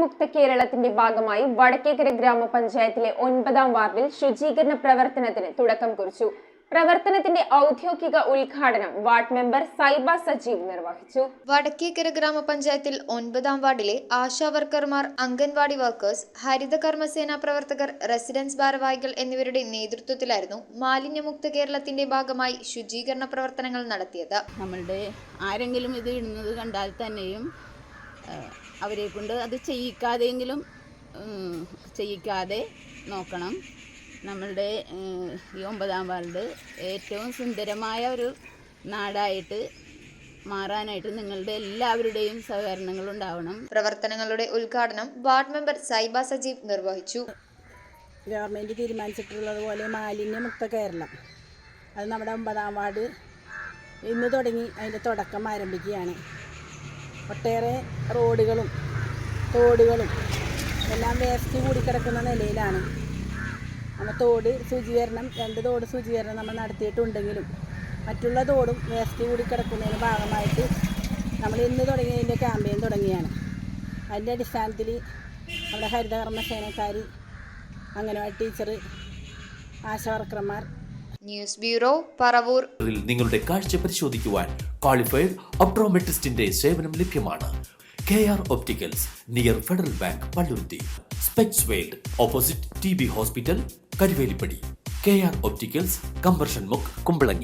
മാലിന്യമുക്ത കേരളത്തിന്റെ ഭാഗമായി വടക്കേക്കര ഗ്രാമപഞ്ചായത്തിലെ 9ാം വാർഡിൽ ശുചീകരണ പ്രവർത്തനത്തിന് തുടക്കം കുറിച്ചു. പ്രവർത്തനത്തിന്റെ ഔദ്യോഗിക ഉദ്ഘാടനം വാർഡ് മെമ്പർ സൈബ സജീവ് നിർവഹിച്ചു. വടക്കേക്കര ഗ്രാമപഞ്ചായത്തിൽ 9ാം വാർഡിലെ ആശാ വർക്കർമാർ, അംഗൻവാടി വർക്കേഴ്സ്, ഹരിത കർമ്മസേന പ്രവർത്തകർ, റെസിഡൻസ് ഭാരവാഹികൾ എന്നിവരുടെ നേതൃത്വത്തിലായിരുന്നു മാലിന്യമുക്ത കേരളത്തിന്റെ ഭാഗമായി ശുചീകരണ പ്രവർത്തനങ്ങൾ നടത്തിയത്. നമ്മളുടെ ആരെങ്കിലും ഇത് ഇടുന്നത് കണ്ടാൽ തന്നെയും അവരെ കൊണ്ട് അത് ചെയ്യിക്കാതെയെങ്കിലും ചെയ്യിക്കാതെ നോക്കണം. നമ്മളുടെ ഈ 9ാം വാർഡ് ഏറ്റവും സുന്ദരമായ ഒരു നാടായിട്ട് മാറാനായിട്ട് നിങ്ങളുടെ എല്ലാവരുടെയും സഹകരണങ്ങൾ ഉണ്ടാവണം. പ്രവർത്തനങ്ങളുടെ ഉദ്ഘാടനം വാർഡ് മെമ്പർ സൈബ സജീവ് നിർവഹിച്ചു. ഗവൺമെൻറ് തീരുമാനിച്ചിട്ടുള്ളതുപോലെ മാലിന്യമുക്ത കേരളം, അത് നമ്മുടെ 9ാം വാർഡ് ഇന്ന് തുടങ്ങി അതിൻ്റെ തുടക്കം ആരംഭിക്കുകയാണ്. ഒട്ടേറെ റോഡുകളും തോടുകളും എല്ലാം വേസ്റ്റ് കൂടിക്കിടക്കുന്ന നിലയിലാണ്. നമ്മൾ തോട് ശുചീകരണം 2 തോട് ശുചീകരണം നമ്മൾ നടത്തിയിട്ടുണ്ടെങ്കിലും മറ്റുള്ള തോടും വേസ്റ്റ് കൂടിക്കിടക്കുന്നതിന് ഭാഗമായിട്ട് നമ്മൾ ഇന്ന് തുടങ്ങിയതിൻ്റെ ക്യാമ്പയിൻ തുടങ്ങിയാണ്. അതിൻ്റെ അടിസ്ഥാനത്തിൽ നമ്മുടെ ഹരിത കർമ്മസേനക്കാർ, അംഗനവാടി ടീച്ചർ, ആശാ വർക്കർമാർ. News bureau, Paravur. നിങ്ങളുടെ കാഴ്ച പരിശോധിക്കുവാൻ ക്വാളിഫൈഡ് ഒപ്ട്രോമെട്രിസ്റ്റിന്റെ സേവനം ലഭ്യമാണ്. KR opticals, near federal bank, Palluruthy. Specs world, opposite TB hospital, Karuvelippady. KR opticals, കമ്പർഷൻ മുക്ക്, കുമ്പളങ്ങി.